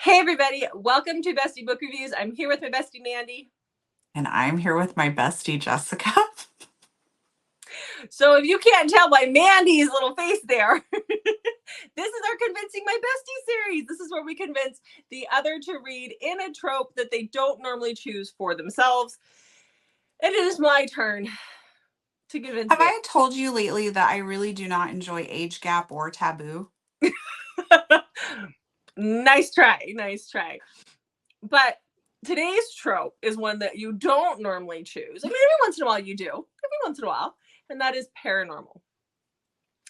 Hey everybody, welcome to Bestie Book Reviews. I'm here with my bestie Mandy. And I'm here with my bestie Jessica. So if you can't tell by Mandy's little face there, this is our Convincing My Bestie series. This is where we convince the other to read in a trope that they don't normally choose for themselves. And it is my turn to convince Have Mandy. I told you lately that I really do not enjoy age gap or taboo? Nice try. But today's trope is one that you don't normally choose. I mean, every once in a while you do, and that is paranormal.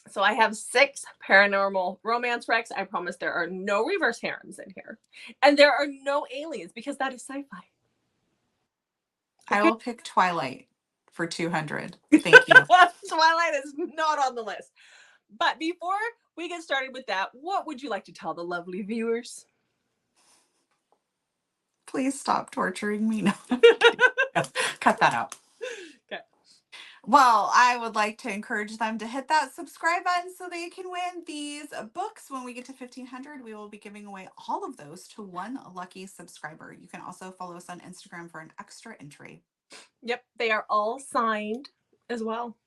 So I have 6 paranormal romance recs. I promise there are no reverse harems in here. And there are no aliens because that is sci-fi. I will pick Twilight for 200. Thank you. Twilight is not on the list. But before we get started with that, what would you like to tell the lovely viewers? Please stop torturing me. No. Cut that out. Okay. Well, I would like to encourage them to hit that subscribe button so they can win these books. When we get to 1,500, we will be giving away all of those to one lucky subscriber. You can also follow us on Instagram for an extra entry. Yep, they are all signed as well.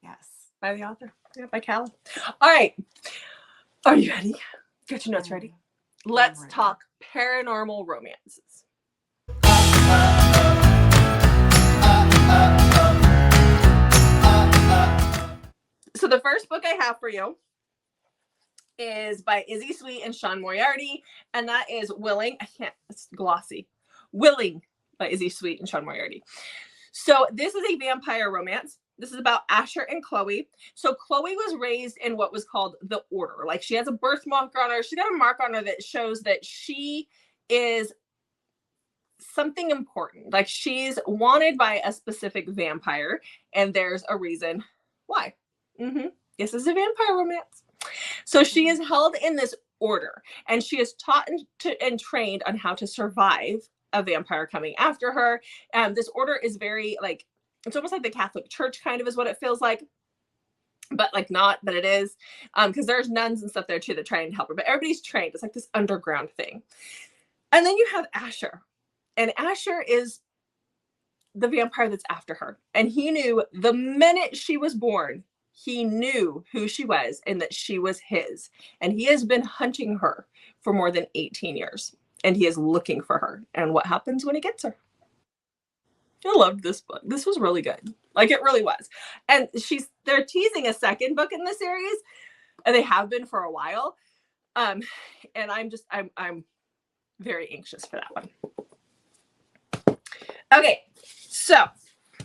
Yes. By the author. Yeah, by Callum. All right. Are you ready? Get your notes ready. Let's talk paranormal romances. So the first book I have for you is by Izzy Sweet and Sean Moriarty, and that is Willing. It's glossy. Willing by Izzy Sweet and Sean Moriarty. So this is a vampire romance. This is about Asher and Chloe. So Chloe was raised in what was called the Order. Like, she has a birthmark on her. She's got a mark on her that shows that she is something important. Like, she's wanted by a specific vampire, and there's a reason why. This is a vampire romance. So she is held in this order, and she is taught and trained on how to survive a vampire coming after her. This order is very, like, it's almost like the Catholic Church kind of is what it feels like, but like not, but it is, because there's nuns and stuff there too that try and help her, but everybody's trained. It's like this underground thing. And then you have Asher, and Asher is the vampire that's after her. And he knew the minute she was born, he knew who she was and that she was his. And he has been hunting her for more than 18 years. And he is looking for her. And what happens when he gets her? I loved this book. This was really good. Like, it really was. And they're teasing a second book in the series, and they have been for a while. And I'm very anxious for that one. Okay, so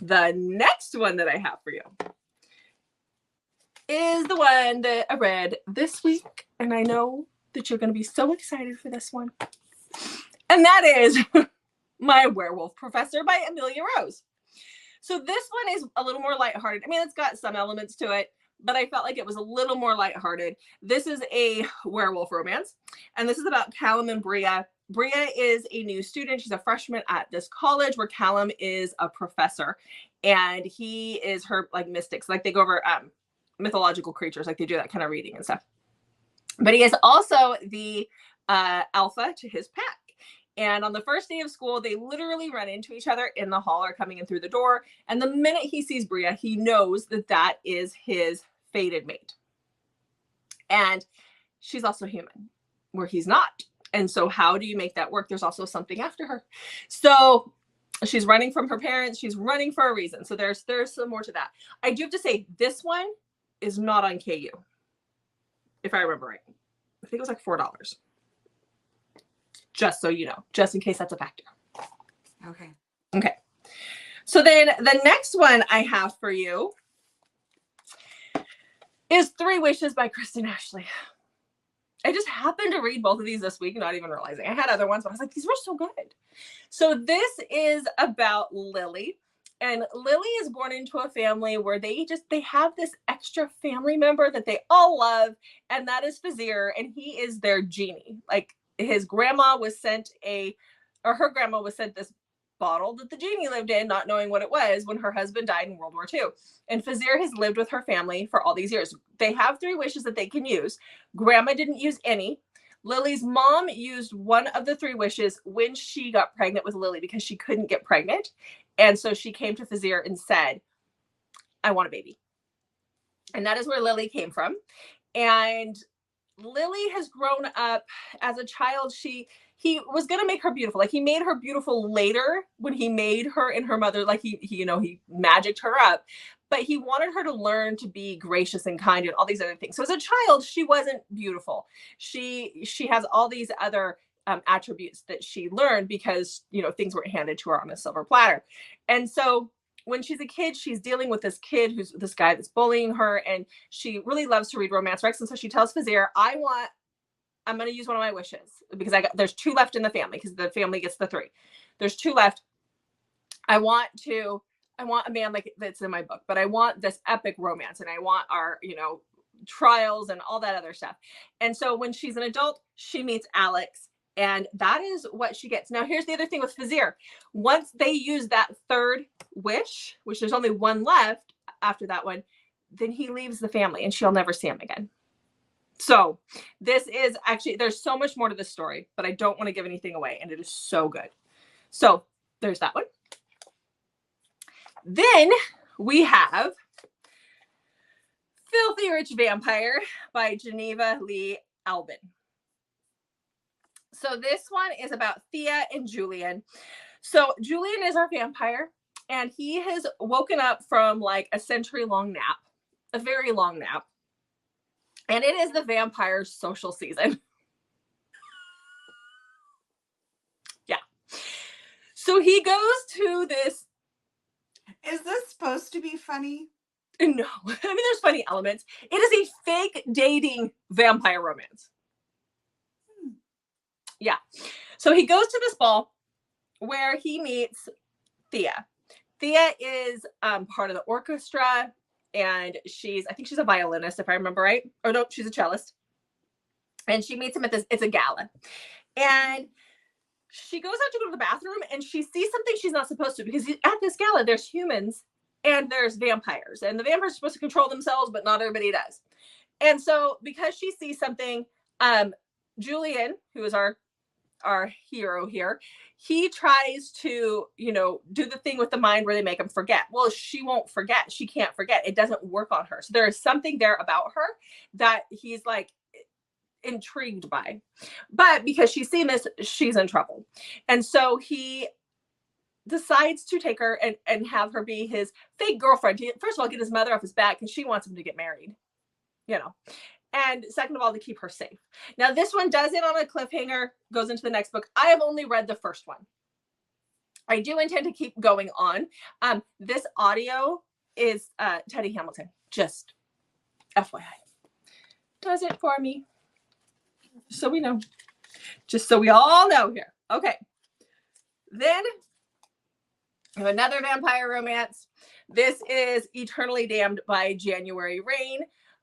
the next one that I have for you is the one that I read this week, and I know that you're going to be so excited for this one. And that is My Werewolf Professor by Amelia Rose. So this one is a little more lighthearted. I mean, it's got some elements to it, but I felt like it was a little more lighthearted. This is a werewolf romance, and this is about Callum and Bria. Bria is a new student. She's a freshman at this college where Callum is a professor, and he is her, like, mystics. Like, they go over mythological creatures, like they do that kind of reading and stuff. But he is also the alpha to his pack. And on the first day of school, they literally run into each other in the hall or coming in through the door. And the minute he sees Bria, he knows that that is his fated mate. And she's also human, where he's not. And so how do you make that work? There's also something after her. So she's running from her parents. She's running for a reason. So there's some more to that. I do have to say, this one is not on KU, if I remember right. I think it was like $4. Just so you know, just in case that's a factor. Okay. So then the next one I have for you is 3 Wishes by Kristen Ashley. I just happened to read both of these this week, not even realizing. I had other ones, but I was like, these were so good. So this is about Lily. And Lily is born into a family where they have this extra family member that they all love, and that is Fazir, and he is their genie. Like, her grandma was sent this bottle that the genie lived in, not knowing what it was, when her husband died in World War II. And Fazir has lived with her family for all these years. They have 3 wishes that they can use. Grandma didn't use any. Lily's mom used one of the 3 wishes when she got pregnant with Lily because she couldn't get pregnant. And so she came to Fazir and said, I want a baby. And that is where Lily came from. And Lily has grown up as a child. He was going to make her beautiful. Like he made her beautiful later when he made her and her mother, like he magicked her up, but he wanted her to learn to be gracious and kind and all these other things. So as a child, she wasn't beautiful. She has all these other attributes that she learned because, things weren't handed to her on a silver platter. And so when she's a kid, she's dealing with this kid who's this guy that's bullying her, and she really loves to read romancerecs. And so she tells Fazir, I'm going to use one of my wishes because there's 2 left in the family because the family gets the 3. There's 2 left. I want a man like that's in my book, but I want this epic romance, and I want our, trials and all that other stuff. And so when she's an adult, she meets Alex, and that is what she gets. Now, here's the other thing with Fazir. Once they use that 3rd wish, which there's only 1 left after that one, then he leaves the family and she'll never see him again. So this is actually, there's so much more to this story, but I don't want to give anything away, and it is so good. So there's that one. Then we have Filthy Rich Vampire by Geneva Lee Albin. So this one is about Thea and Julian. So Julian is our vampire, and he has woken up from like a century-long nap, a very long nap. And it is the vampire's social season. Yeah. So he goes to this. Is this supposed to be funny? No. I mean, there's funny elements. It is a fake dating vampire romance. Yeah. So he goes to this ball where he meets Thea. Thea is part of the orchestra, and I think she's a violinist, if I remember right. Or no, she's a cellist. And she meets him at it's a gala. And she goes out to go to the bathroom, and she sees something she's not supposed to, because at this gala, there's humans and there's vampires. And the vampires are supposed to control themselves, but not everybody does. And so because she sees something, Julian, who is our hero here, he tries to, do the thing with the mind where they make him forget. Well, she won't forget. She can't forget. It doesn't work on her. So there is something there about her that he's like intrigued by. But because she's seen this, she's in trouble. And so he decides to take her and have her be his fake girlfriend. First of all, get his mother off his back because she wants him to get married, And second of all, to keep her safe. Now, this one does it on a cliffhanger, goes into the next book. I have only read the first one. I do intend to keep going on. This audio is Teddy Hamilton, just FYI. Does it for me. So we know. Just so we all know here. Okay. Then another vampire romance. This is Eternally Damned by January Rain.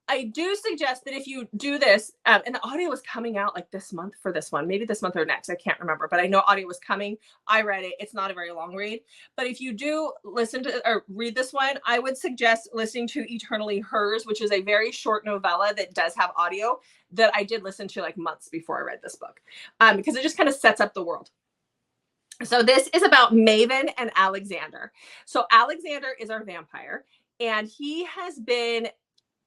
I do suggest that if you do this, and the audio is coming out like this month for this one, maybe this month or next, I can't remember, but I know audio was coming. I read it. It's not a very long read, but if you do listen to or read this one, I would suggest listening to Eternally Hers, which is a very short novella that does have audio that I did listen to like months before I read this book, because it just kind of sets up the world. So this is about Maven and Alexander. So Alexander is our vampire, and he has been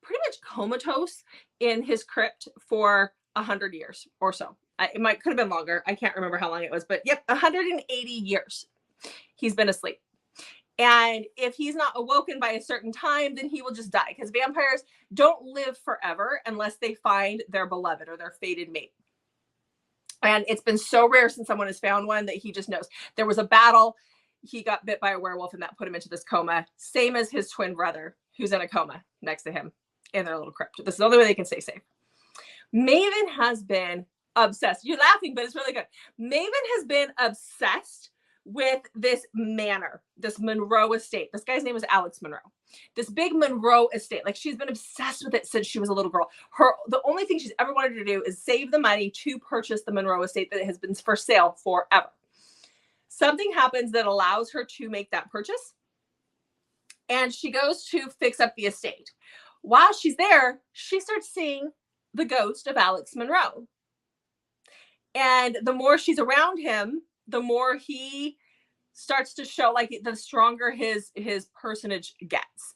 pretty much comatose in his crypt for 100 years or so. It could have been longer. I can't remember how long it was, but yep, 180 years he's been asleep. And if he's not awoken by a certain time, then he will just die, because vampires don't live forever unless they find their beloved or their fated mate. And it's been so rare since someone has found one that he just knows. There was a battle. He got bit by a werewolf, and that put him into this coma. Same as his twin brother, who's in a coma next to him in their little crypt. This is the only way they can stay safe. Maven has been obsessed. You're laughing, but it's really good. Maven has been obsessed with this manor, this Monroe estate. This guy's name is Alex Monroe. This big Monroe estate. Like, she's been obsessed with it since she was a little girl. The only thing she's ever wanted to do is save the money to purchase the Monroe estate that has been for sale forever. Something happens that allows her to make that purchase, and she goes to fix up the estate. While she's there, she starts seeing the ghost of Alex Monroe. And the more she's around him, the more he starts to show, like, the stronger his personage gets.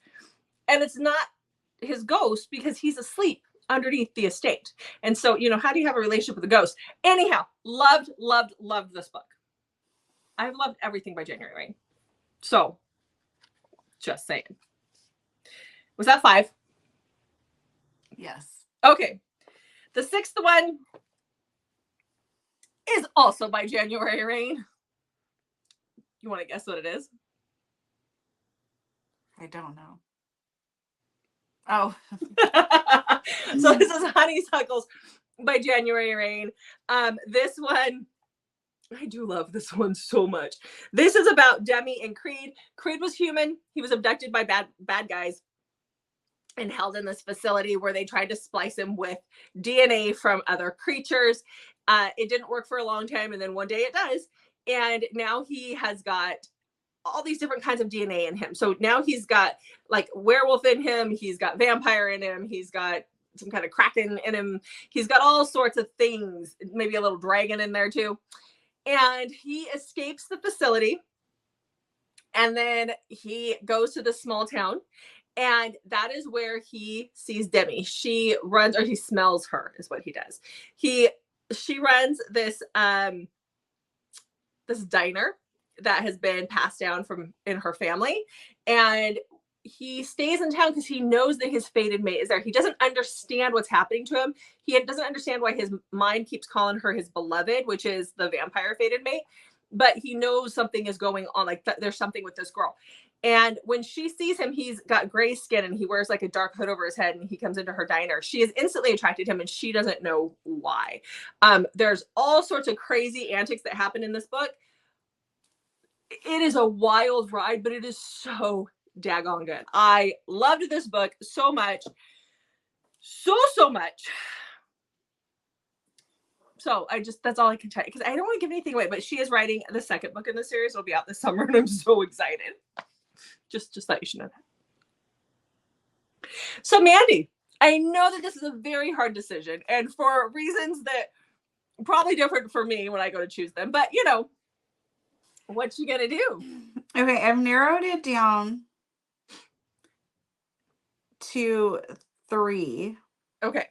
And it's not his ghost because he's asleep underneath the estate. And so, you know, how do you have a relationship with a ghost? Anyhow, loved this book. I've loved everything by January Rain. So, just saying. Was that 5? Yes. Okay. The 6th one is also by January Rain. You want to guess what it is? I don't know. Oh. So this is Honeysuckles by January Rain. This one, I do love this one so much. This is about Demi and Creed. Creed was human. He was abducted by bad guys and held in this facility where they tried to splice him with DNA from other creatures. It didn't work for a long time, and then one day it does. And now he has got all these different kinds of DNA in him. So now he's got like werewolf in him. He's got vampire in him. He's got some kind of kraken in him. He's got all sorts of things, maybe a little dragon in there too. And he escapes the facility. And then he goes to this small town. And that is where he sees Demi. She runs, or he smells her is what he does. She runs this this diner that has been passed down from in her family, and he stays in town because he knows that his fated mate is there. He doesn't understand what's happening to him. He doesn't understand why his mind keeps calling her his beloved, which is the vampire fated mate, but he knows something is going on, like there's something with this girl. And when she sees him, he's got gray skin and he wears like a dark hood over his head, and he comes into her diner. She is instantly attracted to him, and she doesn't know why. There's all sorts of crazy antics that happen in this book. It is a wild ride, but it is so daggone good. I loved this book so much. So much. So that's all I can tell you, because I don't want to give anything away, but she is writing the 2nd book in the series. It'll be out this summer, and I'm so excited. Just thought you should know that. So Mandy, I know that this is a very hard decision, and for reasons that probably different for me when I go to choose them, but you know, what you gonna do? Okay, I've narrowed it down to 3. Okay.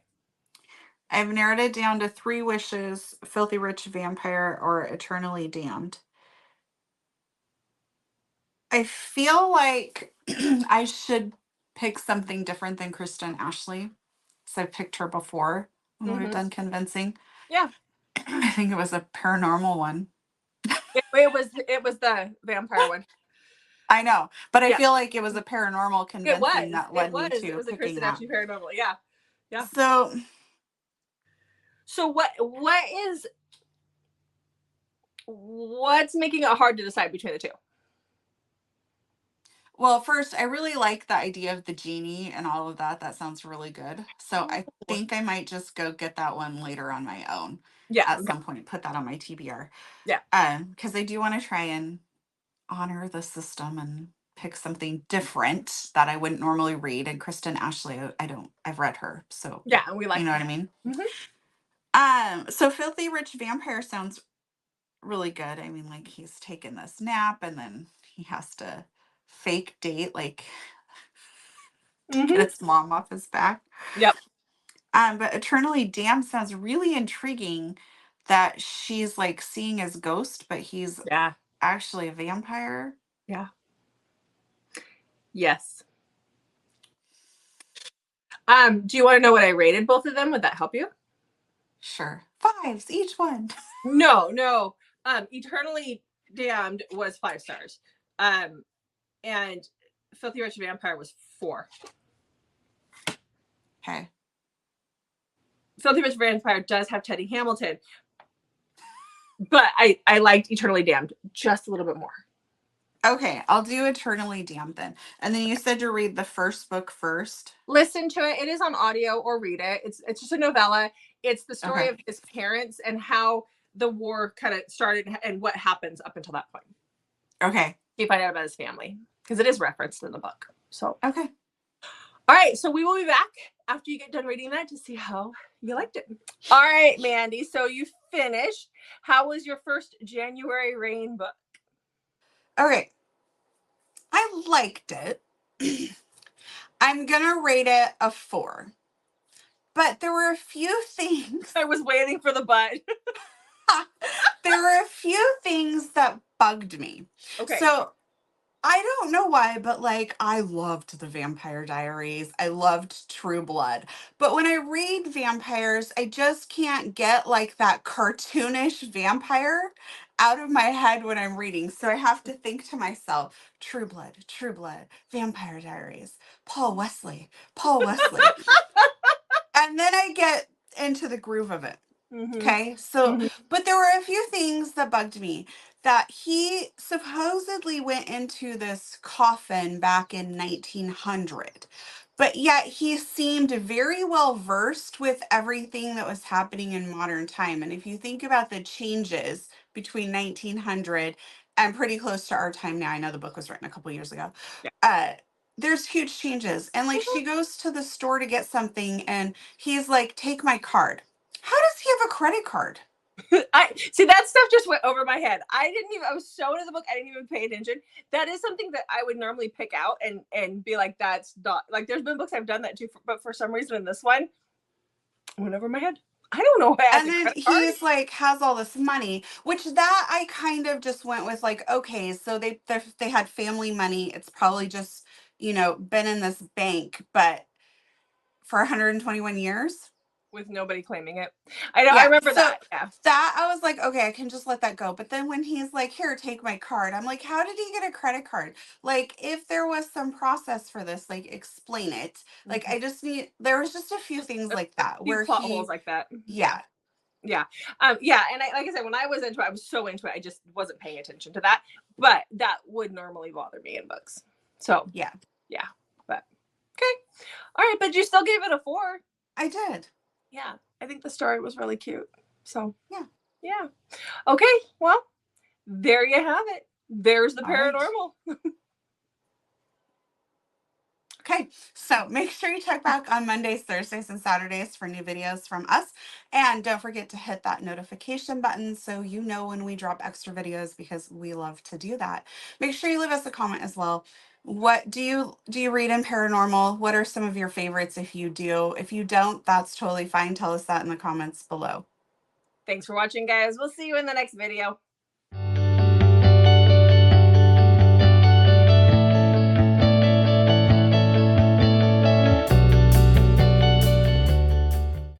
I've narrowed it down to 3 wishes: Filthy Rich Vampire or Eternally Damned. I feel like I should pick something different than Kristen Ashley, because I've picked her before when we've done convincing. Yeah. I think it was a paranormal one. It was the vampire one. I know, but I feel like it was a paranormal convincing that led me to it was a picking Kristen that. Ashley paranormal. Yeah. So what's making it hard to decide between the two? Well, first, I really like the idea of the genie and all of that. That sounds really good. So I think I might just go get that one later on my own. Yeah. At some point, put that on my TBR. Yeah. Because I do want to try and honor the system and pick something different that I wouldn't normally read. And Kristen Ashley, I've read her. So yeah, we like, you know what I mean? Mm-hmm. So Filthy Rich Vampire sounds really good. I mean, like, he's taking this nap and then he has to fake date, like, to get his mom off his back. Yep. But Eternally Damned sounds really intriguing, that she's like seeing his ghost, but he's actually a vampire. Yeah. Yes. Do you want to know what I rated both of them? Would that help you? Sure. 5s each one. No. Eternally Damned was 5 stars. And Filthy Rich Vampire was 4. Okay. Filthy Rich Vampire does have Teddy Hamilton, but I liked Eternally Damned just a little bit more. Okay, I'll do Eternally Damned then. And then you said to read the first book first. Listen to it. It is on audio, or read it. It's just a novella. It's the story of his parents and how the war kind of started and what happens up until that point. Okay. You find out about his family because it is referenced in the book. So okay. All right, so we will be back after you get done reading that to see how you liked it. All right, Mandy. So you finished. How was your first January rain book? Okay. I liked it. I'm going to rate it a 4. But there were a few things. I was waiting for the but. There were a few things that bugged me. Okay. So I don't know why, but like I loved the Vampire Diaries. I loved True Blood. But when I read vampires, I just can't get like that cartoonish vampire out of my head when I'm reading. So I have to think to myself, True Blood, Vampire Diaries, Paul Wesley, Paul Wesley. And then I get into the groove of it. Okay, so, but there were a few things that bugged me. That he supposedly went into this coffin back in 1900, but yet he seemed very well versed with everything that was happening in modern time. And if you think about the changes between 1900 and pretty close to our time now, I know the book was written a couple years ago. Yeah. There's huge changes. And like she goes to the store to get something and he's like, take my card. How does he have a credit card? I see that stuff just went over my head. I was so into the book, I didn't even pay attention. That is something that I would normally pick out and be like, that's not like, there's been books I've done that too, but for some reason in this one, it went over my head. I don't know why. And then he's like has all this money, which that I kind of just went with like, okay, so they had family money. It's probably just, been in this bank, but for 121 years with nobody claiming it. I know, yeah, I remember that. Yeah. That I was like, okay, I can just let that go. But then when he's like, here, take my card, I'm like, how did he get a credit card? Like, if there was some process for this, like explain it. Like, there was just a few things like that where plot holes like that. Yeah. Yeah. Yeah. And like I said, when I was into it, I was so into it, I just wasn't paying attention to that. But that would normally bother me in books. So yeah. But okay. All right. But you still gave it a 4. I did. Yeah. I think the story was really cute. So yeah. Okay. Well, there you have it. There's the paranormal. Right. Okay, so make sure you check back on Mondays, Thursdays, and Saturdays for new videos from us. And don't forget to hit that notification button so you know when we drop extra videos, because we love to do that. Make sure you leave us a comment as well. What do you read in paranormal? What are some of your favorites if you do? If you don't, that's totally fine. Tell us that in the comments below. Thanks for watching, guys. We'll see you in the next video.